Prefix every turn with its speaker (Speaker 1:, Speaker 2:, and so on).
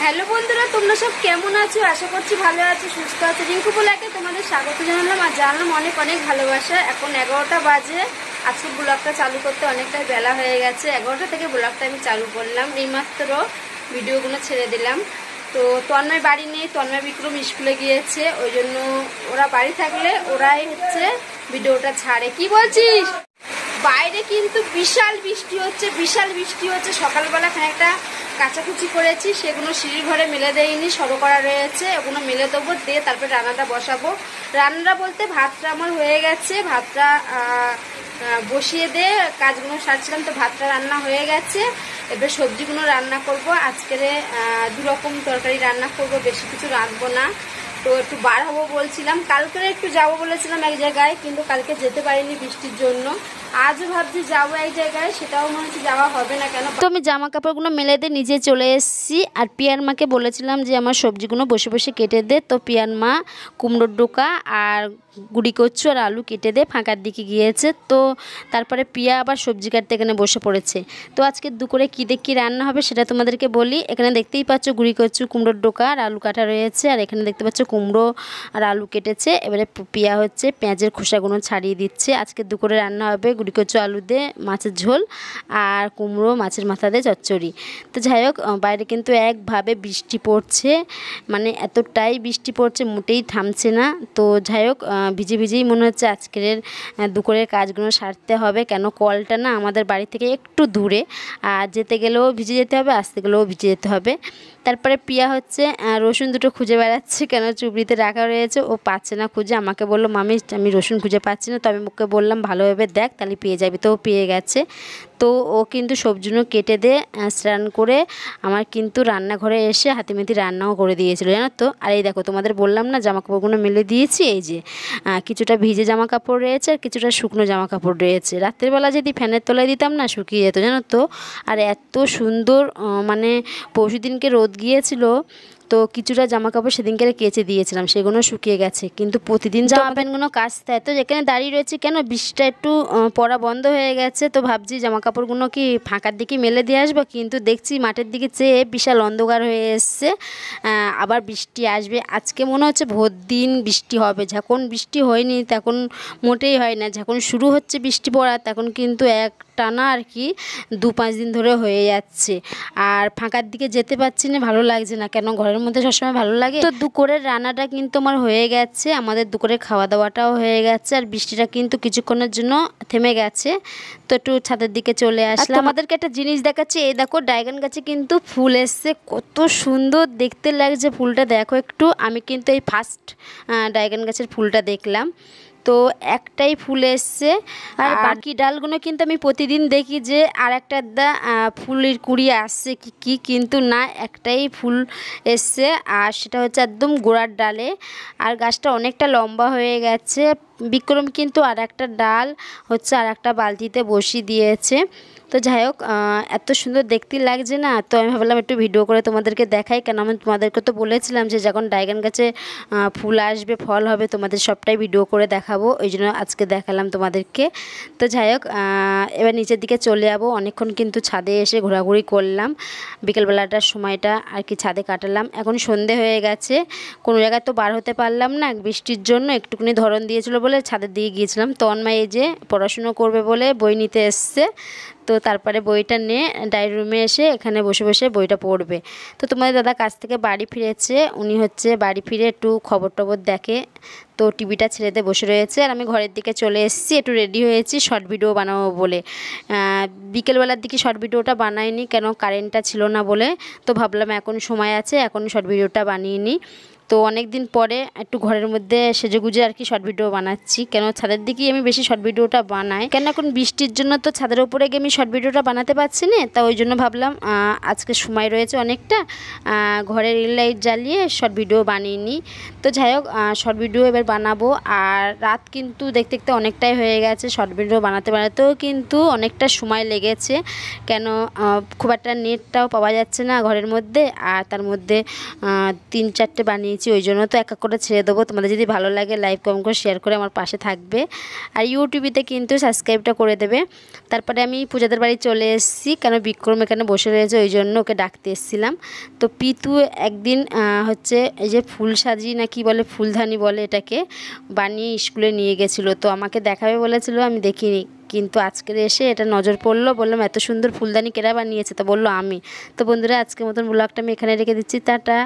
Speaker 1: Hello বন্ধুরা, তোমরা সব কেমন আছো? আশা করছি ভালো আছো, সুস্থ আছো। রিঙ্কু ব্লগে তোমাদের স্বাগত জানালাম আর জানালাম অনেক অনেক ভালোবাসা। এখন 11টা বাজে। আজকে ব্লগটা চালু করতে অনেকটাই বেলা হয়ে গেছে। 11টা থেকে ব্লগটা আমি চালু করলাম, এইমাত্র ভিডিওগুলো ছেড়ে দিলাম। তো তন্ময় বাড়ি নেই, তন্ময় বিক্রম স্কুলে গিয়েছে, ওই জন্য ওরা বাড়ি থাকলে ওরাই হচ্ছে ভিডিওটা ছাড়ে। কি বলছিস? বাইরে কিন্তু বিশাল বৃষ্টি হচ্ছে। সকালবেলা খানিকটা কাচাকুচি করেছি, সেগুলো সিঁড়ির ঘরে মেলে দেয়নি, সরো করা রয়েছে, ওগুলো মেলে দেবো, দিয়ে তারপরে রান্নাটা বসাবো। রান্নাটা বলতে ভাতটা আমার হয়ে গেছে, ভাতটা বসিয়ে দিয়ে কাজগুলো সারছিলাম, তো ভাতটা রান্না হয়ে গেছে। এবার সবজিগুলো রান্না করব। আজকের 2 রকম তরকারি রান্না করব, বেশি কিছু রাঁধবো না। তো একটু বার হবো বলছিলাম, কালকে একটু যাবো বলেছিলাম এক জায়গায়, কিন্তু কালকে যেতে পারিনি বৃষ্টির জন্য। আজও ভাবছি যাবো এক জায়গায়, সেটাও মনে হচ্ছে যাওয়া হবে না। কেন? তো আমি জামা কাপড়গুলো মেলে দিয়ে নিজে চলে এসেছি। আর পিয়ার মাকে বলেছিলাম যে আমার সবজিগুলো বসে বসে কেটে দে। তো পিয়ার মা কুমড়োর ডোকা আর গুড়ি কচু আর আলু কেটে দিয়ে ফাঁকার দিকে গিয়েছে। তো তারপরে পিয়া আবার সবজি কাটতে এখানে বসে পড়েছে। তো আজকে দুপুরে কী রান্না হবে সেটা তোমাদেরকে বলি। এখানে দেখতেই পাচ্ছ গুড়ি কচু, কুমড়োর ডোকা আর আলু কাটা রয়েছে। আর এখানে দেখতে পাচ্ছ কুমড়ো আর আলু কেটেছে। এবারে পিয়া হচ্ছে পেঁয়াজের খোসাগুলো ছাড়িয়ে দিচ্ছে। আজকে দুপুরে রান্না হবে গুড়ি কচু আলু দিয়ে মাছের ঝোল আর কুমড়ো মাছের মাথা দিয়ে চচ্চড়ি। তো যাই হোক, বাইরে কিন্তু একভাবে বৃষ্টি পড়ছে, মানে এতটাই বৃষ্টি পড়ছে, মোটেই থামছে না। তো যাই হোক, ভিজে ভিজেই মনে হচ্ছে আজকের দুপুরের কাজগুলো সারতে হবে। কেন, কলটা না আমাদের বাড়ি থেকে একটু দূরে, আর যেতে গেলেও ভিজে যেতে হবে, আসতে গেলেও ভিজে যেতে হবে। তারপরে পিয়া হচ্ছে রসুন দুটো খুঁজে বেড়াচ্ছে, কেন চুবড়িতে রাখা রয়েছে, ও পাচ্ছে না খুঁজে। আমাকে বললো মামি আমি রসুন খুঁজে পাচ্ছি না। তো আমি ওকে বললাম ভালোভাবে দেখ, তাহলে পেয়ে যাবি। তো ও পেয়ে গেছে। তো ও কিন্তু সবজিগুলো কেটে দিয়ে স্নান করে আমার কিন্তু রান্নাঘরে এসে হাতিমেতি রান্নাও করে দিয়েছিল, জানো তো। আর এই দেখো, তোমাদের বললাম না জামা কাপড়গুলো মেলে দিয়েছি। এই যে কিছুটা ভিজে জামা কাপড় রয়েছে আর কিছুটা শুকনো জামা কাপড় রয়েছে। রাত্রেবেলা যদি ফ্যানের তলায় দিতাম না, শুকিয়ে যেত, জানো তো। আর এত সুন্দর, মানে পরশু দিনকে রোদ গিয়েছিল, তো কিছুটা জামা কাপড় সেদিনকে কেচে দিয়েছিলাম, সেগুলো শুকিয়ে গেছে। কিন্তু প্রতিদিন জামা প্যান্টগুলো কাচতে হয়। তো যেখানে দাঁড়িয়ে রয়েছে, কেন বৃষ্টিটা একটু পড়া বন্ধ হয়ে গেছে, তো ভাবছি জামা কাপড়গুলো কি ফাঁকার দিকে মেলে দিয়ে আসবো, কিন্তু দেখছি মাঠের দিকে চেয়ে বিশাল অন্ধকার হয়ে এসছে, আবার বৃষ্টি আসবে। আজকে মনে হচ্ছে ভোর দিন বৃষ্টি হবে। যখন বৃষ্টি হয়নি তখন মোটেই হয় না, যখন শুরু হচ্ছে বৃষ্টি পড়া তখন কিন্তু টানা আর কি 2-5 দিন ধরে হয়ে যাচ্ছে। আর ফাঁকার দিকে যেতে পারছি না, ভালো লাগছে না। কেন, ঘরের মধ্যে সবসময় ভালো লাগে। তো দুপুরের রান্নাটা কিন্তু আমার হয়ে গেছে, আমাদের দুপুরের খাওয়া দাওয়াটাও হয়ে গেছে। আর বৃষ্টিটা কিন্তু কিছুক্ষণের জন্য থেমে গেছে। তো একটু ছাদের দিকে চলে আসলাম। আমাদেরকে একটা জিনিস দেখাচ্ছি, এই দেখো ড্রাগন গাছে কিন্তু ফুল এসছে, কত সুন্দর দেখতে লাগছে ফুলটা। দেখো একটু, আমি কিন্তু এই ফার্স্ট ড্রাগন গাছের ফুলটা দেখলাম। তো একটাই ফুল এসছে, আর বাকি ডালগুলো কিন্তু আমি প্রতিদিন দেখি যে আর একটা ফুলের কুড়ি আসছে কি, কিন্তু না, একটাই ফুল এসছে, আর সেটা হচ্ছে একদম গোড়ার ডালে। আর গাছটা অনেকটা লম্বা হয়ে গেছে। বিক্রম কিন্তু আর একটা ডাল হচ্ছে আর একটা বালতিতে বসিয়ে দিয়েছে। তো যাই হোক, এত সুন্দর দেখতে লাগছে না। তো আমি ভাবলাম একটু ভিডিও করে তোমাদেরকে দেখাই। কেন, আমি তোমাদেরকে তো বলেছিলাম যে যখন ড্রাগন গাছে ফুল আসবে, ফল হবে, তোমাদের সবটাই ভিডিও করে দেখাবো, ওই জন্য আজকে দেখালাম তোমাদেরকে। তো যাই হোক, এবার নিচের দিকে চলে যাবো। অনেকক্ষণ কিন্তু ছাদে এসে ঘোরাঘুরি করলাম, বিকেলবেলাটার সময়টা আর কি ছাদে কাটালাম। এখন সন্ধে হয়ে গেছে, কোনো জায়গায় তো বার হতে পারলাম না বৃষ্টির জন্য, একটুখানি ধরন দিয়েছিল বলে ছাদের দিকে গিয়েছিলাম। তন্ময় এই যে পড়াশুনো করবে বলে বই নিতে এসছে, তো তারপরে বইটা নিয়ে ডায়েরি রুমে এসে এখানে বসে বসে বইটা পড়বে। তো তোমাদের দাদা কাছ থেকে বাড়ি ফিরেছে, উনি হচ্ছে বাড়ি ফিরে একটু খবর টবর দেখে, তো টিভিটা ছেড়ে দিয়ে বসে রয়েছে। আর আমি ঘরের দিকে চলে এসেছি, একটু রেডি হয়েছি শর্ট ভিডিও বানাবো বলে। বিকেলবেলার দিকে শর্ট ভিডিওটা বানাইনি, কেন কারেন্টটা ছিল না বলে। তো ভাবলাম এখন সময় আছে, এখন শর্ট ভিডিওটা বানিয়ে নিই। তো অনেক দিন পরে একটু ঘরের মধ্যে সেজেগুজে আর কি শর্ট ভিডিও বানাচ্ছি। কেন, ছাদের দিকেই আমি বেশি শর্ট ভিডিওটা বানাই, কেন এখন বৃষ্টির জন্য তো ছাদের উপরে গিয়ে আমি শর্ট ভিডিওটা বানাতে পারছি না। তা ওই জন্য ভাবলাম আজকে সময় রয়েছে অনেকটা, ঘরে রিল লাইট জ্বালিয়ে শর্ট ভিডিও বানিয়ে নিই। তো যাই হোক, শর্ট ভিডিও এবার বানাবো। আর রাত কিন্তু দেখতে দেখতে অনেকটাই হয়ে গেছে, শর্ট ভিডিও বানাতে বানাতেও কিন্তু অনেকটা সময় লেগেছে। কেন, খুব একটা নেটটাও পাওয়া যাচ্ছে না ঘরের মধ্যে, আর তার মধ্যে 3-4টে বানিয়ে বানিয়েছি, ওই জন্য তো এক এক করে ছেড়ে দেবো। তোমাদের যদি ভালো লাগে লাইক কমেন্ট করে শেয়ার করে আমার পাশে থাকবে, আর ইউটিউবেতে কিন্তু সাবস্ক্রাইবটা করে দেবে। তারপরে আমি পূজাদের বাড়ি চলে এসেছি, কেন বিক্রম এখানে বসে রয়েছে ওই জন্য ওকে ডাকতে এসেছিলাম। তো পিতু একদিন হচ্ছে এই যে ফুল সাজি না কি বলে, ফুলদানি বলে এটাকে, বানিয়ে স্কুলে নিয়ে গেছিলো। তো আমাকে দেখাবে বলেছিল, আমি দেখিনি, কিন্তু আজকের এসে এটা নজর পড়লো। বললাম এত সুন্দর ফুলদানি কেরা বানিয়েছে? তো বললো আমি। তো বন্ধুরা, আজকের মতন ব্লগটা আমি এখানে রেখে দিচ্ছি, টাটা।